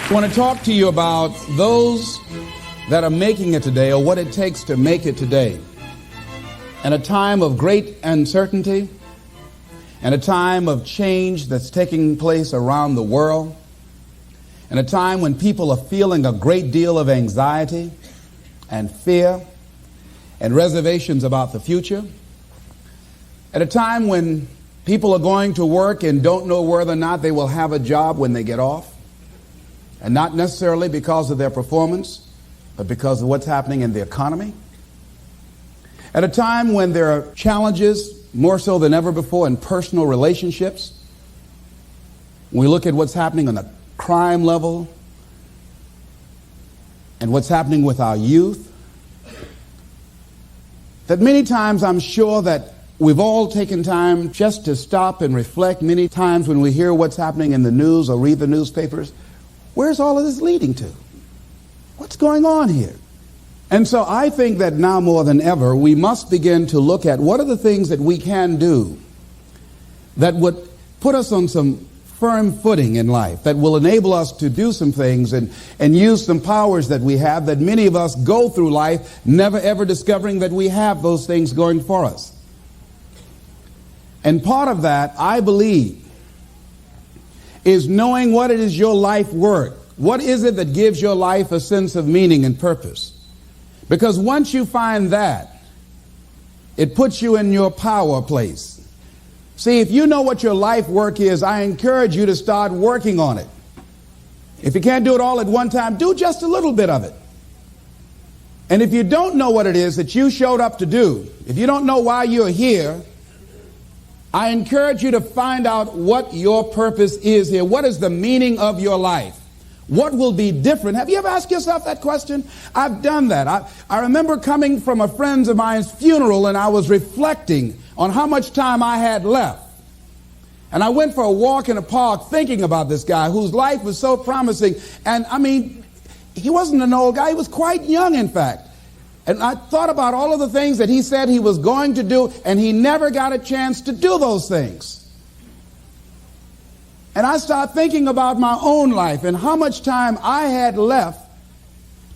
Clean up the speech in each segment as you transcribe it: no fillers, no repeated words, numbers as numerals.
I want to talk to you about those that are making it today, or what it takes to make it today. In a time of great uncertainty, and a time of change that's taking place around the world, in a time when people are feeling a great deal of anxiety and fear and reservations about the future, at a time when people are going to work and don't know whether or not they will have a job when they get off, and not necessarily because of their performance, but because of what's happening in the economy. At a time when there are challenges, more so than ever before, in personal relationships. When we look at what's happening on the crime level and what's happening with our youth, that many times I'm sure that we've all taken time just to stop and reflect. Many times when we hear what's happening in the news or read the newspapers, where's all of this leading to? What's going on here? And so I think that now more than ever, we must begin to look at what are the things that we can do that would put us on some firm footing in life, that will enable us to do some things and use some powers that we have, that many of us go through life never ever discovering that we have those things going for us. And part of that, I believe, is knowing what it is your life worth. What is it that gives your life a sense of meaning and purpose? Because once you find that, it puts you in your power place. See, if you know what your life work is, I encourage you to start working on it. If you can't do it all at one time, do just a little bit of it. And if you don't know what it is that you showed up to do, if you don't know why you're here, I encourage you to find out what your purpose is here. What is the meaning of your life? What will be different? Have you ever asked yourself that question? I've done that. I remember coming from a friend of mine's funeral, and I was reflecting on how much time I had left. And I went for a walk in a park thinking about this guy whose life was so promising. And I mean, he wasn't an old guy. He was quite young, in fact. And I thought about all of the things that he said he was going to do, and he never got a chance to do those things. And I started thinking about my own life and how much time I had left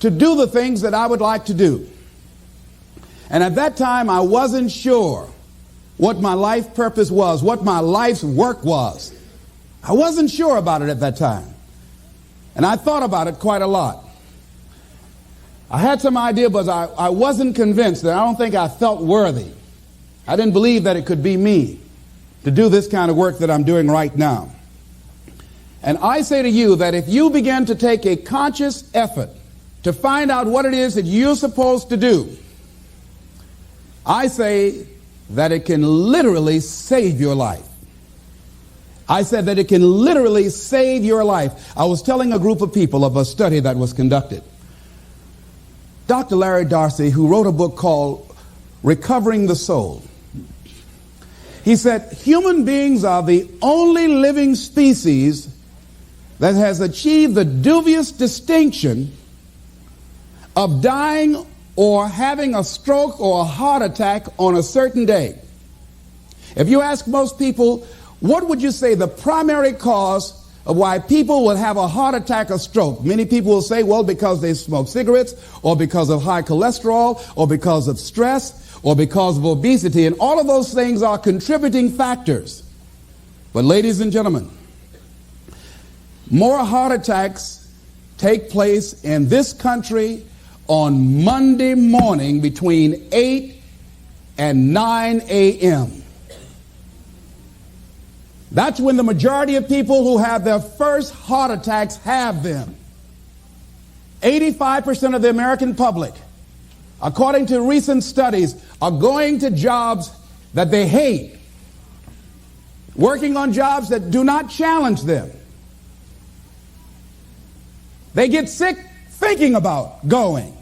to do the things that I would like to do. And at that time, I wasn't sure what my life purpose was, what my life's work was. I wasn't sure about it at that time. And I thought about it quite a lot. I had some idea, but I wasn't convinced. That I don't think I felt worthy. I didn't believe that it could be me to do this kind of work that I'm doing right now. And I say to you that if you begin to take a conscious effort to find out what it is that you're supposed to do, I say that it can literally save your life. I said that it can literally save your life. I was telling a group of people of a study that was conducted. Dr. Larry Darcy, who wrote a book called Recovering the Soul, he said, human beings are the only living species that has achieved the dubious distinction of dying or having a stroke or a heart attack on a certain day. If you ask most people, what would you say the primary cause of why people will have a heart attack or stroke? Many people will say, well, because they smoke cigarettes, or because of high cholesterol, or because of stress, or because of obesity. And all of those things are contributing factors. But ladies and gentlemen, more heart attacks take place in this country on Monday morning between 8 and 9 a.m. That's when the majority of people who have their first heart attacks have them. 85% of the American public, according to recent studies, are going to jobs that they hate, working on jobs that do not challenge them. They get sick thinking about going.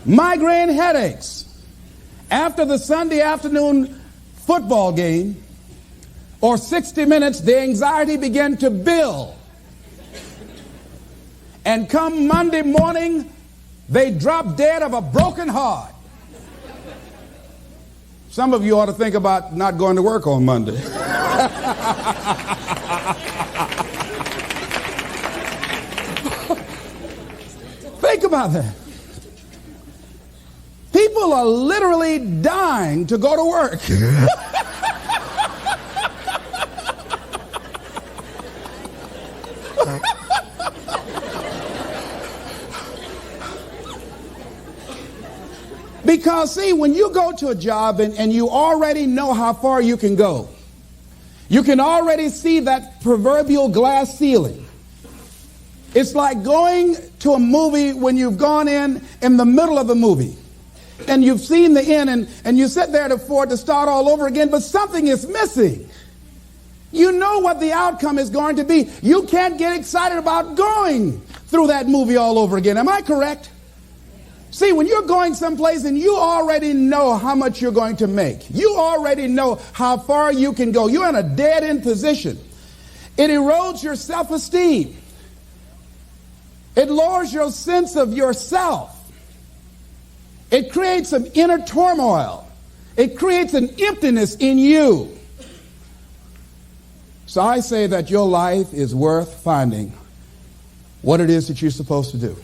Migraine headaches. After the Sunday afternoon football game or 60 Minutes, the anxiety began to build. And come Monday morning, they drop dead of a broken heart. Some of you ought to think about not going to work on Monday. about that. People are literally dying to go to work. Because, see, when you go to a job and you already know how far you can go, you can already see that proverbial glass ceiling. It's like going to a movie when you've gone in the middle of the movie. And you've seen the end, and you sit there to start all over again, but something is missing. You know what the outcome is going to be. You can't get excited about going through that movie all over again. Am I correct? See, when you're going someplace and you already know how much you're going to make, you already know how far you can go, you're in a dead-end position. It erodes your self-esteem. It lowers your sense of yourself. It creates some inner turmoil. It creates an emptiness in you. So I say that your life is worth finding what it is that you're supposed to do.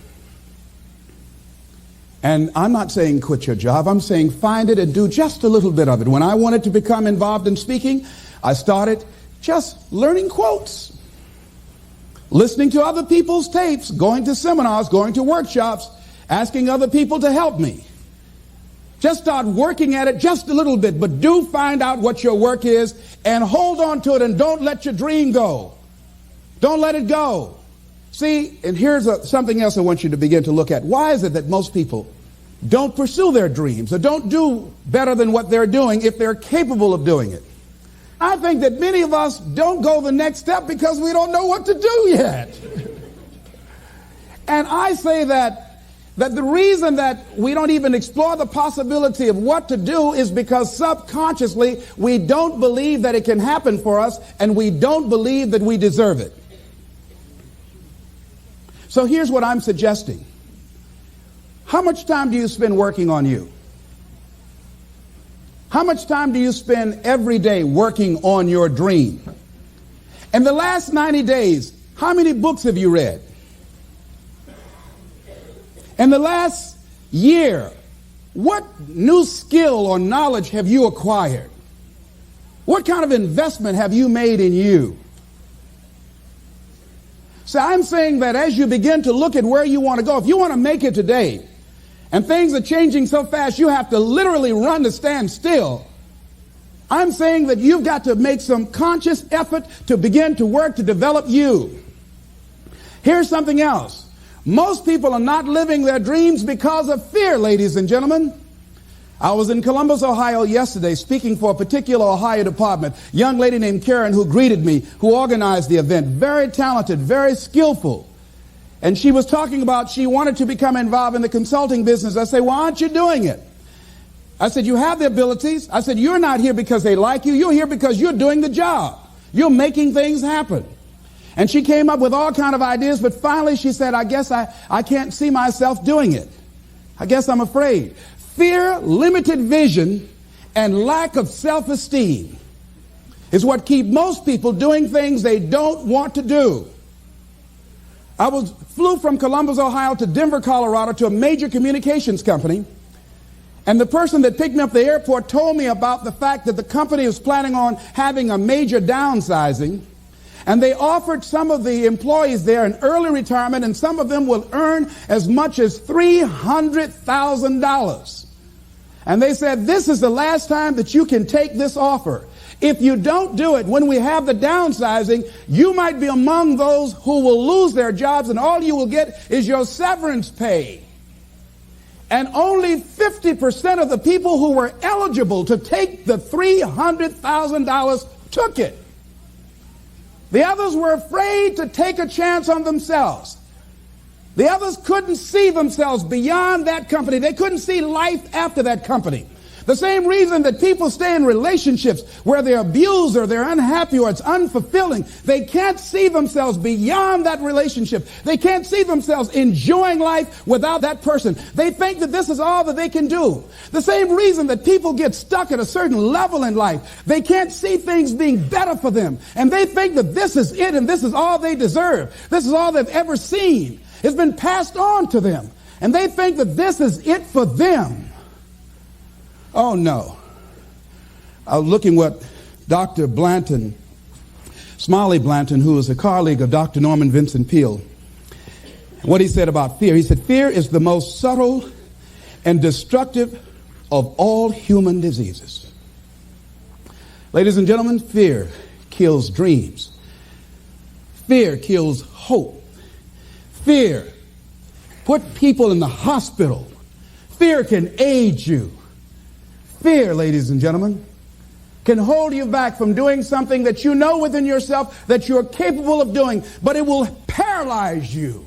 And I'm not saying quit your job. I'm saying find it and do just a little bit of it. When I wanted to become involved in speaking, I started just learning quotes, listening to other people's tapes, going to seminars, going to workshops, asking other people to help me. Just start working at it just a little bit, but do find out what your work is and hold on to it and don't let your dream go. Don't let it go. See, and here's something else I want you to begin to look at. Why is it that most people don't pursue their dreams or don't do better than what they're doing if they're capable of doing it? I think that many of us don't go the next step because we don't know what to do yet. And I say that the reason that we don't even explore the possibility of what to do is because subconsciously we don't believe that it can happen for us, and we don't believe that we deserve it. So here's what I'm suggesting. How much time do you spend working on you? How much time do you spend every day working on your dream? In the last 90 days, how many books have you read? In the last year, what new skill or knowledge have you acquired? What kind of investment have you made in you? So I'm saying that as you begin to look at where you want to go, if you want to make it today, and things are changing so fast you have to literally run to stand still, I'm saying that you've got to make some conscious effort to begin to work to develop you. Here's something else. Most people are not living their dreams because of fear, ladies and gentlemen. I was in Columbus, Ohio yesterday speaking for a particular Ohio department. A young lady named Karen who greeted me, who organized the event. Very talented, very skillful. And she was talking about she wanted to become involved in the consulting business. I said, why aren't you doing it? I said, you have the abilities. I said, you're not here because they like you. You're here because you're doing the job. You're making things happen. And she came up with all kind of ideas, but finally she said, I guess I can't see myself doing it. I guess I'm afraid. Fear, limited vision, and lack of self-esteem is what keep most people doing things they don't want to do. I flew from Columbus, Ohio to Denver, Colorado to a major communications company. And the person that picked me up at the airport told me about the fact that the company was planning on having a major downsizing. And they offered some of the employees there an early retirement, and some of them will earn as much as $300,000. And they said, this is the last time that you can take this offer. If you don't do it, when we have the downsizing, you might be among those who will lose their jobs, and all you will get is your severance pay. And only 50% of the people who were eligible to take the $300,000 took it. The others were afraid to take a chance on themselves. The others couldn't see themselves beyond that company. They couldn't see life after that company. The same reason that people stay in relationships where they're abused or they're unhappy or it's unfulfilling. They can't see themselves beyond that relationship. They can't see themselves enjoying life without that person. They think that this is all that they can do. The same reason that people get stuck at a certain level in life. They can't see things being better for them. And they think that this is it and this is all they deserve. This is all they've ever seen. It's been passed on to them. And they think that this is it for them. Oh, no. I was looking what Dr. Blanton, Smiley Blanton, who is a colleague of Dr. Norman Vincent Peale, what he said about fear. He said, fear is the most subtle and destructive of all human diseases. Ladies and gentlemen, fear kills dreams. Fear kills hope. Fear put people in the hospital. Fear can age you. Fear, ladies and gentlemen, can hold you back from doing something that you know within yourself that you're capable of doing, but it will paralyze you.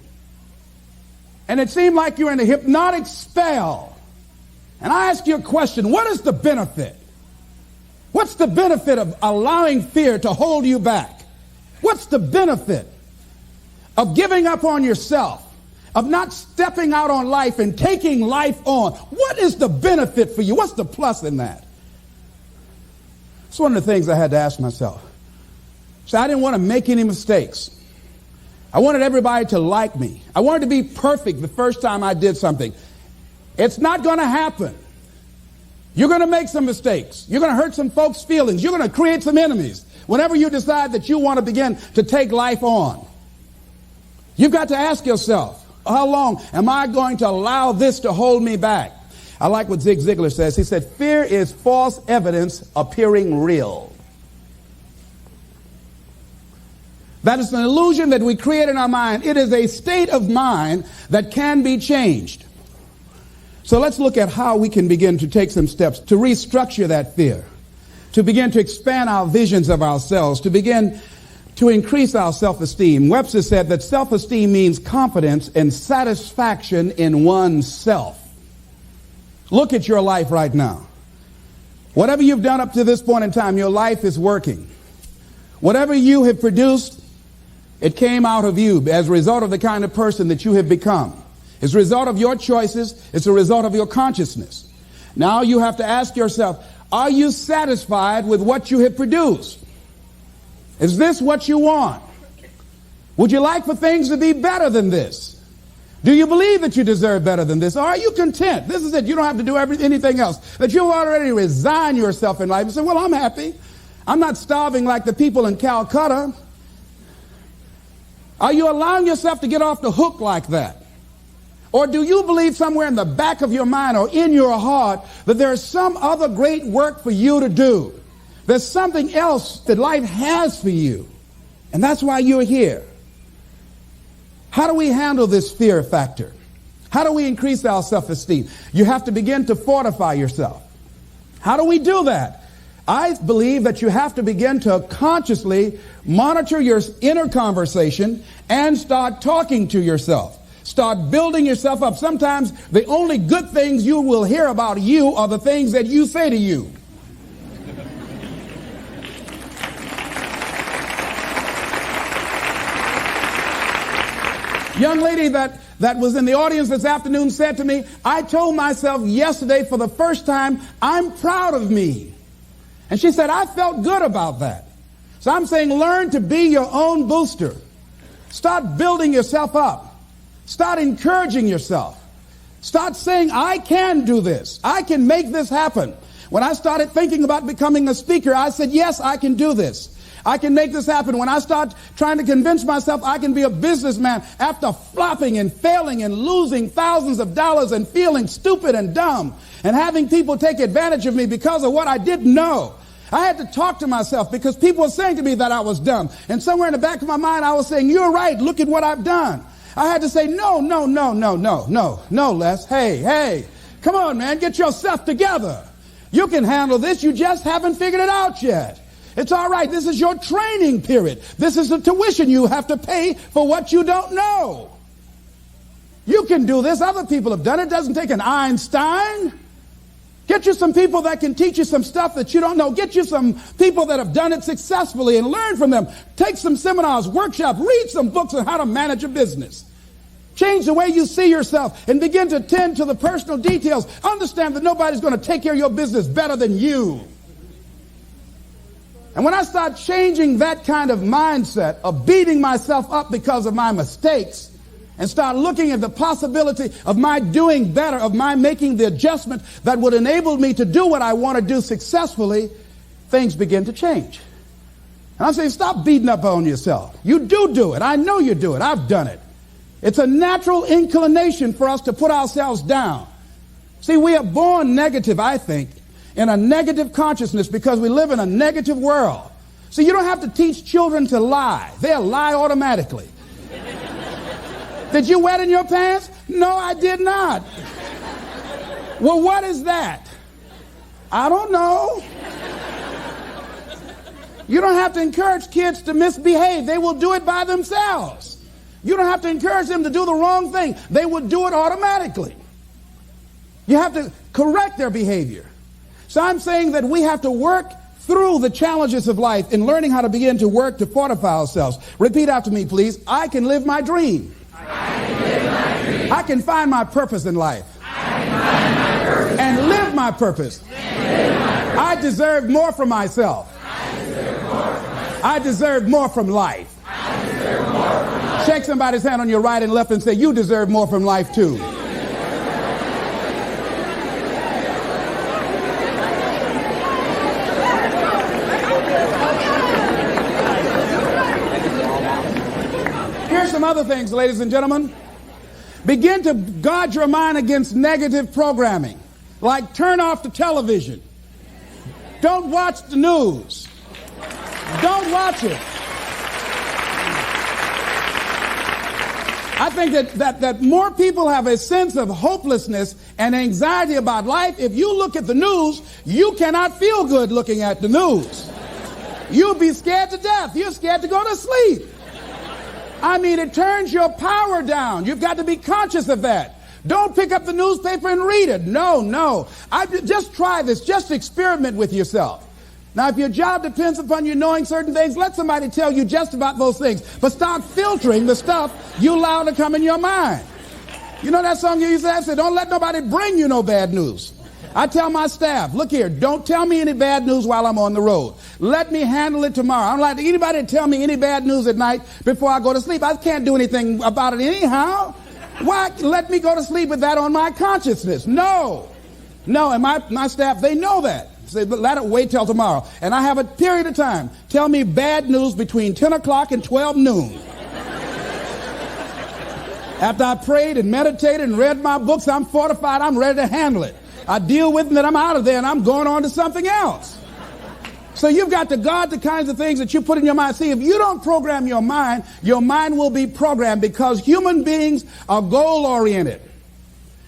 And it seemed like you're in a hypnotic spell. And I ask you a question, what is the benefit? What's the benefit of allowing fear to hold you back? What's the benefit of giving up on yourself, of not stepping out on life and taking life on? What is the benefit for you? What's the plus in that? It's one of the things I had to ask myself. So I didn't want to make any mistakes. I wanted everybody to like me. I wanted to be perfect the first time I did something. It's not going to happen. You're going to make some mistakes. You're going to hurt some folks' feelings. You're going to create some enemies whenever you decide that you want to begin to take life on. You've got to ask yourself, how long am I going to allow this to hold me back? I like what Zig Ziglar says. He said, fear is false evidence appearing real. That is an illusion that we create in our mind. It is a state of mind that can be changed. So let's look at how we can begin to take some steps to restructure that fear, to begin to expand our visions of ourselves, to begin to increase our self-esteem. Webster said that self-esteem means confidence and satisfaction in oneself. Look at your life right now. Whatever you've done up to this point in time, your life is working. Whatever you have produced, it came out of you as a result of the kind of person that you have become. It's a result of your choices. It's a result of your consciousness. Now you have to ask yourself, are you satisfied with what you have produced? Is this what you want? Would you like for things to be better than this? Do you believe that you deserve better than this? Or are you content? This is it. You don't have to do anything else. That you've already resigned yourself in life and say, well, I'm happy. I'm not starving like the people in Calcutta. Are you allowing yourself to get off the hook like that? Or do you believe somewhere in the back of your mind or in your heart that there's some other great work for you to do? There's something else that life has for you. And that's why you're here. How do we handle this fear factor? How do we increase our self-esteem? You have to begin to fortify yourself. How do we do that? I believe that you have to begin to consciously monitor your inner conversation and start talking to yourself. Start building yourself up. Sometimes the only good things you will hear about you are the things that you say to you. Young lady that was in the audience this afternoon said to me, I told myself yesterday for the first time, I'm proud of me. And she said, I felt good about that. So I'm saying learn to be your own booster. Start building yourself up. Start encouraging yourself. Start saying, I can do this. I can make this happen. When I started thinking about becoming a speaker, I said, yes, I can do this. I can make this happen. When I start trying to convince myself I can be a businessman after flopping and failing and losing thousands of dollars and feeling stupid and dumb and having people take advantage of me because of what I didn't know. I had to talk to myself because people were saying to me that I was dumb. And somewhere in the back of my mind, I was saying, you're right. Look at what I've done. I had to say, no, Les. Hey, come on, man. Get yourself together. You can handle this. You just haven't figured it out yet. It's all right. This is your training period. This is the tuition you have to pay for what you don't know. You can do this. Other people have done it. It doesn't take an Einstein. Get you some people that can teach you some stuff that you don't know. Get you some people that have done it successfully and learn from them. Take some seminars, workshops, read some books on how to manage a business. Change the way you see yourself and begin to tend to the personal details. Understand that nobody's going to take care of your business better than you. And when I start changing that kind of mindset of beating myself up because of my mistakes, and start looking at the possibility of my doing better, of my making the adjustment that would enable me to do what I want to do successfully, things begin to change. And I'm saying, stop beating up on yourself. You do it. I know you do it. I've done it. It's a natural inclination for us to put ourselves down. See, we are born negative, I think, in a negative consciousness because we live in a negative world. See, you don't have to teach children to lie. They'll lie automatically. Did you wet in your pants? No, I did not. Well, what is that? I don't know. You don't have to encourage kids to misbehave. They will do it by themselves. You don't have to encourage them to do the wrong thing. They will do it automatically. You have to correct their behavior. So I'm saying that we have to work through the challenges of life in learning how to begin to work to fortify ourselves. Repeat after me, please. I can live my dream. I can find my purpose in life. And live my purpose. I deserve more from myself. I deserve more from life. Shake somebody's hand on your right and left and say, you deserve more from life too. Here's some other things, ladies and gentlemen. Begin to guard your mind against negative programming, like turn off the television. Don't watch the news. Don't watch it. I think that more people have a sense of hopelessness and anxiety about life. If you look at the news, you cannot feel good looking at the news. You'll be scared to death. You're scared to go to sleep. I mean, it turns your power down. You've got to be conscious of that. Don't pick up the newspaper and read it. No. Just try this. Just experiment with yourself. Now, if your job depends upon you knowing certain things, let somebody tell you just about those things. But start filtering the stuff you allow to come in your mind. You know that song you used to have? Say, don't let nobody bring you no bad news. I tell my staff, look here, don't tell me any bad news while I'm on the road. Let me handle it tomorrow. I don't like anybody to tell me any bad news at night before I go to sleep. I can't do anything about it anyhow. Why let me go to sleep with that on my consciousness? No, and my staff, they know that. Say, let it wait till tomorrow. And I have a period of time. Tell me bad news between 10 o'clock and 12 noon. After I prayed and meditated and read my books, I'm fortified, I'm ready to handle it. I deal with it, and then I'm out of there, and I'm going on to something else. So you've got to guard the kinds of things that you put in your mind. See, if you don't program your mind will be programmed, because human beings are goal-oriented.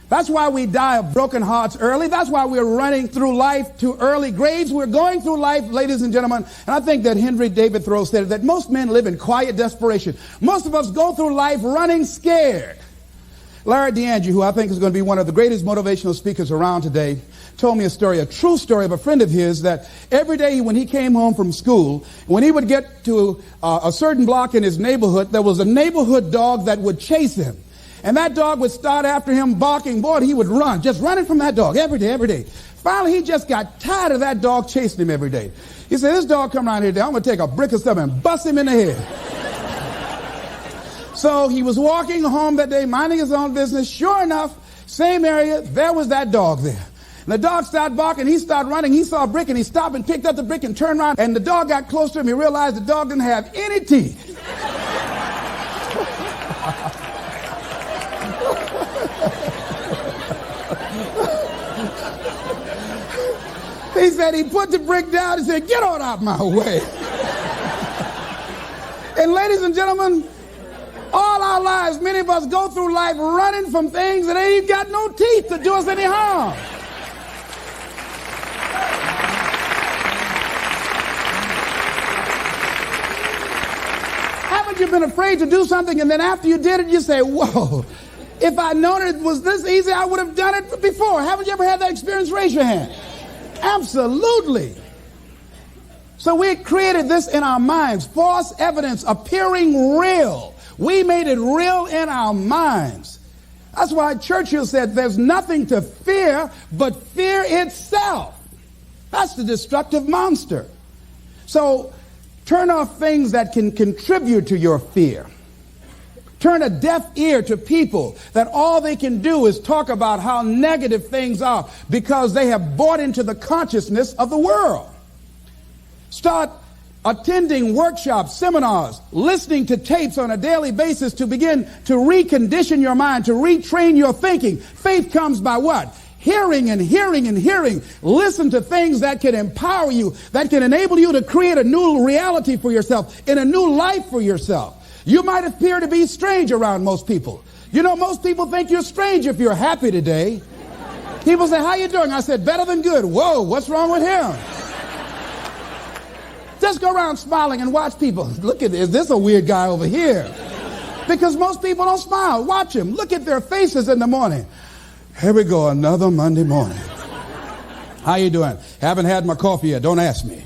That's why we die of broken hearts early. That's why we're running through life to early graves. We're going through life, ladies and gentlemen, and I think that Henry David Thoreau said that most men live in quiet desperation. Most of us go through life running scared. Larry DeAndre, who I think is going to be one of the greatest motivational speakers around today, told me a true story of a friend of his, that every day when he came home from school, when he would get to a certain block in his neighborhood, there was a neighborhood dog that would chase him. And that dog would start after him barking. Boy, he would run, just running from that dog every day. Finally, he just got tired of that dog chasing him every day. He said, this dog come around here today, I'm going to take a brick or something and bust him in the head. So he was walking home that day, minding his own business. Sure enough, same area, there was that dog there. And the dog started barking, he started running, he saw a brick, and he stopped and picked up the brick and turned around, and the dog got close to him. He realized the dog didn't have any teeth. He said he put the brick down and said, get on out my way. And ladies and gentlemen, all our lives, many of us go through life running from things that ain't got no teeth to do us any harm. Haven't you been afraid to do something, and then after you did it, you say, whoa, if I'd known it was this easy, I would have done it before. Haven't you ever had that experience? Raise your hand. Absolutely. So we created this in our minds, false evidence appearing real. We made it real in our minds. That's why Churchill said there's nothing to fear but fear itself. That's the destructive monster. So turn off things that can contribute to your fear. turn a deaf ear to people that all they can do is talk about how negative things are because they have bought into the consciousness of the world. Start attending workshops, seminars, listening to tapes on a daily basis to begin to recondition your mind, to retrain your thinking. Faith comes by what? Hearing and hearing and hearing. Listen to things that can empower you, that can enable you to create a new reality for yourself, and a new life for yourself. You might appear to be strange around most people. You know, most people think you're strange if you're happy today. People say, how you doing? I said, better than good. Whoa, what's wrong with him? Just go around smiling and watch people. Look at this. Is this a weird guy over here? Because most people don't smile. Watch them. Look at their faces in the morning. Here we go, another Monday morning. How you doing? Haven't had my coffee yet. Don't ask me.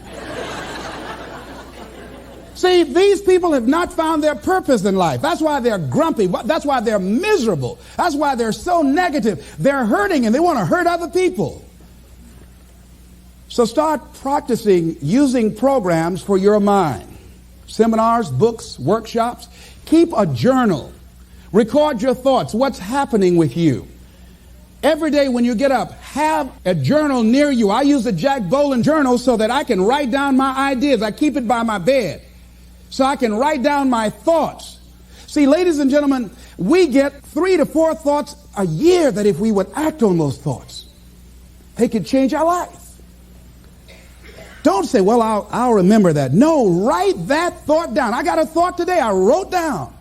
See, these people have not found their purpose in life. That's why they're grumpy. That's why they're miserable. That's why they're so negative. They're hurting and they want to hurt other people. So start practicing using programs for your mind. Seminars, books, workshops. Keep a journal. Record your thoughts. What's happening with you? Every day when you get up, have a journal near you. I use a Jack Boland journal so that I can write down my ideas. I keep it by my bed so I can write down my thoughts. See, ladies and gentlemen, we get 3 to 4 thoughts a year that if we would act on those thoughts, they could change our life. Don't say, well, I'll remember that. No, write that thought down. I got a thought today I wrote down.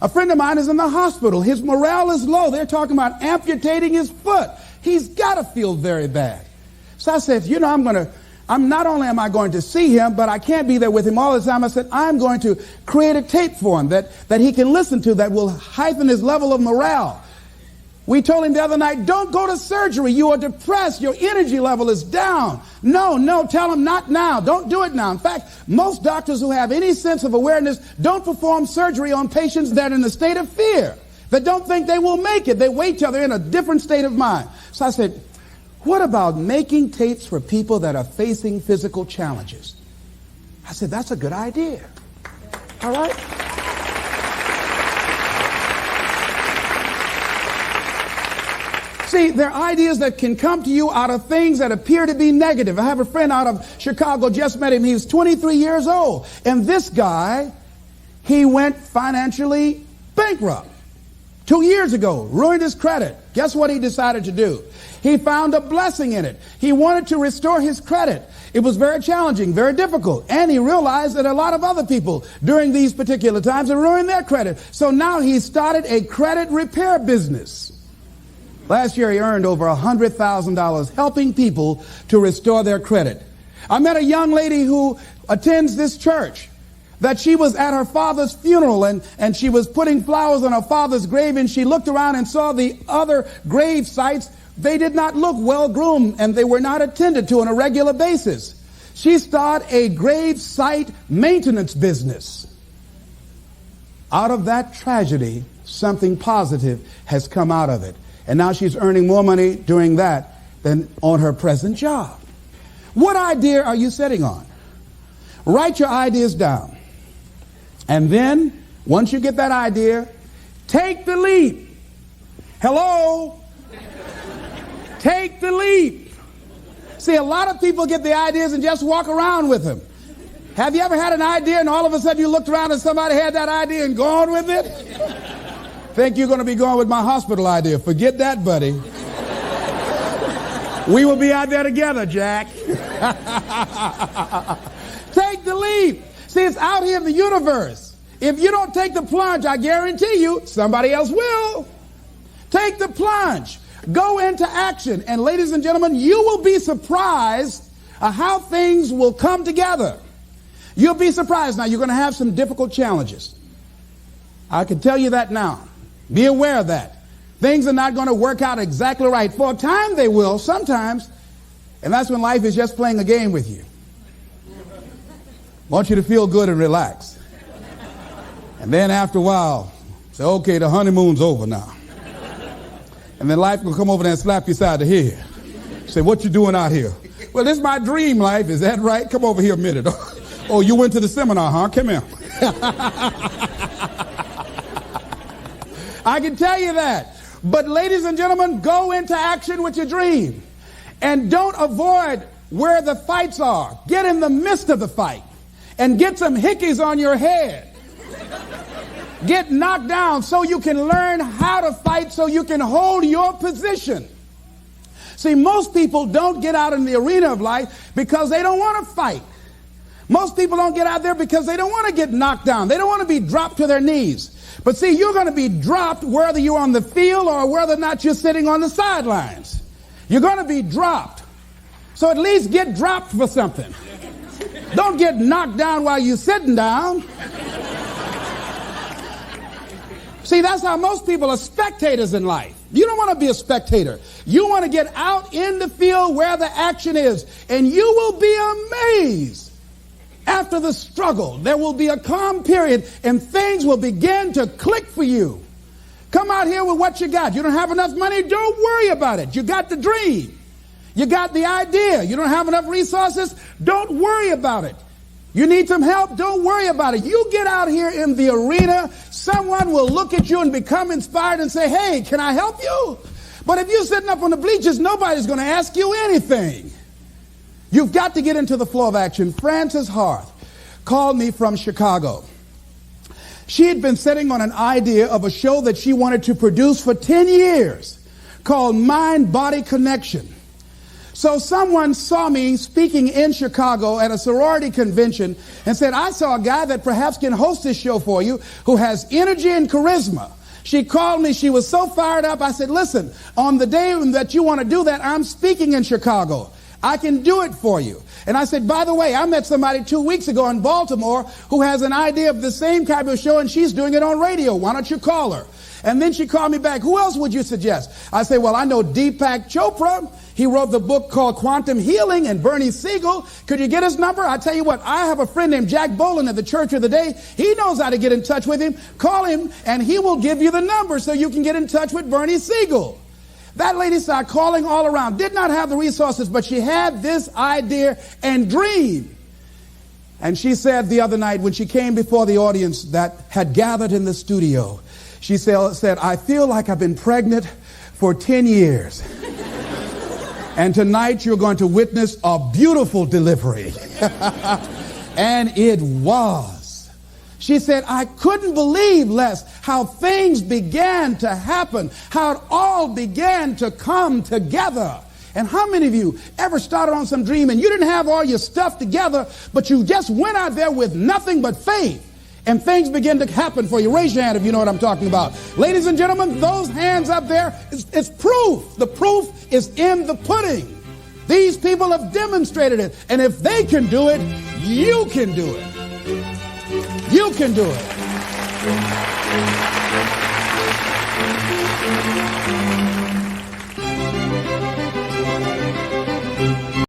A friend of mine is in the hospital. His morale is low. They're talking about amputating his foot. He's got to feel very bad. So I said, you know, not only am I going to see him, but I can't be there with him all the time. I said, I'm going to create a tape for him that he can listen to that will heighten his level of morale. We told him the other night, don't go to surgery. You are depressed. Your energy level is down. No, tell him not now. Don't do it now. In fact, most doctors who have any sense of awareness don't perform surgery on patients that are in a state of fear, that don't think they will make it. They wait till they're in a different state of mind. So I said, what about making tapes for people that are facing physical challenges? I said, that's a good idea. All right? See, there are ideas that can come to you out of things that appear to be negative. I have a friend out of Chicago, just met him. He was 23 years old. And this guy, he went financially bankrupt 2 years ago, ruined his credit. Guess what he decided to do? He found a blessing in it. He wanted to restore his credit. It was very challenging, very difficult. And he realized that a lot of other people during these particular times had ruined their credit. So now he started a credit repair business. Last year he earned over $100,000 helping people to restore their credit. I met a young lady who attends this church, that she was at her father's funeral and she was putting flowers on her father's grave, and she looked around and saw the other grave sites. They did not look well groomed and they were not attended to on a regular basis. She started a grave site maintenance business. Out of that tragedy, something positive has come out of it. And now she's earning more money doing that than on her present job. What idea are you sitting on? Write your ideas down. And then, once you get that idea, take the leap. Hello? Take the leap. See, a lot of people get the ideas and just walk around with them. Have you ever had an idea and all of a sudden you looked around and somebody had that idea and gone with it? Think you're going to be going with my hospital idea. Forget that, buddy. We will be out there together, Jack. Take the leap. See, it's out here in the universe. If you don't take the plunge, I guarantee you, somebody else will. Take the plunge. Go into action. And ladies and gentlemen, you will be surprised at how things will come together. You'll be surprised. Now, you're going to have some difficult challenges. I can tell you that now. Be aware of that. Things are not going to work out exactly right. For a time they will, sometimes. And that's when life is just playing a game with you. Want you to feel good and relax. And then after a while, say, okay, the honeymoon's over now. And then life will come over there and slap you side the head. Say, what you doing out here? Well, this is my dream life. Is that right? Come over here a minute. Oh, you went to the seminar, huh? Come here. I can tell you that. But ladies and gentlemen, go into action with your dream. And don't avoid where the fights are. Get in the midst of the fight. And get some hickeys on your head. Get knocked down so you can learn how to fight, so you can hold your position. See, most people don't get out in the arena of life because they don't want to fight. Most people don't get out there because they don't want to get knocked down. They don't want to be dropped to their knees. But see, you're going to be dropped whether you're on the field or whether or not you're sitting on the sidelines. You're going to be dropped. So at least get dropped for something. Don't get knocked down while you're sitting down. See, that's how most people are spectators in life. You don't want to be a spectator. You want to get out in the field where the action is, and you will be amazed. After the struggle, there will be a calm period, and things will begin to click for you. Come out here with what you got. You don't have enough money? Don't worry about it. You got the dream. You got the idea. You don't have enough resources? Don't worry about it. You need some help? Don't worry about it. You get out here in the arena, someone will look at you and become inspired and say, hey, can I help you? But if you're sitting up on the bleachers, nobody's going to ask you anything. You've got to get into the flow of action. Frances Harth called me from Chicago. She had been sitting on an idea of a show that she wanted to produce for 10 years called Mind-Body Connection. So someone saw me speaking in Chicago at a sorority convention and said, I saw a guy that perhaps can host this show for you who has energy and charisma. She called me. She was so fired up. I said, listen, on the day that you want to do that, I'm speaking in Chicago. I can do it for you. And I said, by the way, I met somebody 2 weeks ago in Baltimore who has an idea of the same type of show, and she's doing it on radio. Why don't you call her? And then she called me back. Who else would you suggest? I said, well, I know Deepak Chopra. He wrote the book called Quantum Healing, and Bernie Siegel. Could you get his number? I tell you what, I have a friend named Jack Boland at the Church of the Day. He knows how to get in touch with him. Call him, and he will give you the number so you can get in touch with Bernie Siegel. That lady started calling all around. Did not have the resources, but she had this idea and dream. And she said the other night when she came before the audience that had gathered in the studio, she said, I feel like I've been pregnant for 10 years. And tonight you're going to witness a beautiful delivery. And it was. She said, I couldn't believe, Les, how things began to happen, how it all began to come together. And how many of you ever started on some dream and you didn't have all your stuff together, but you just went out there with nothing but faith, and things begin to happen for you? Raise your hand if you know what I'm talking about. Ladies and gentlemen, those hands up there, it's proof. The proof is in the pudding. These people have demonstrated it. And if they can do it, you can do it. You can do it.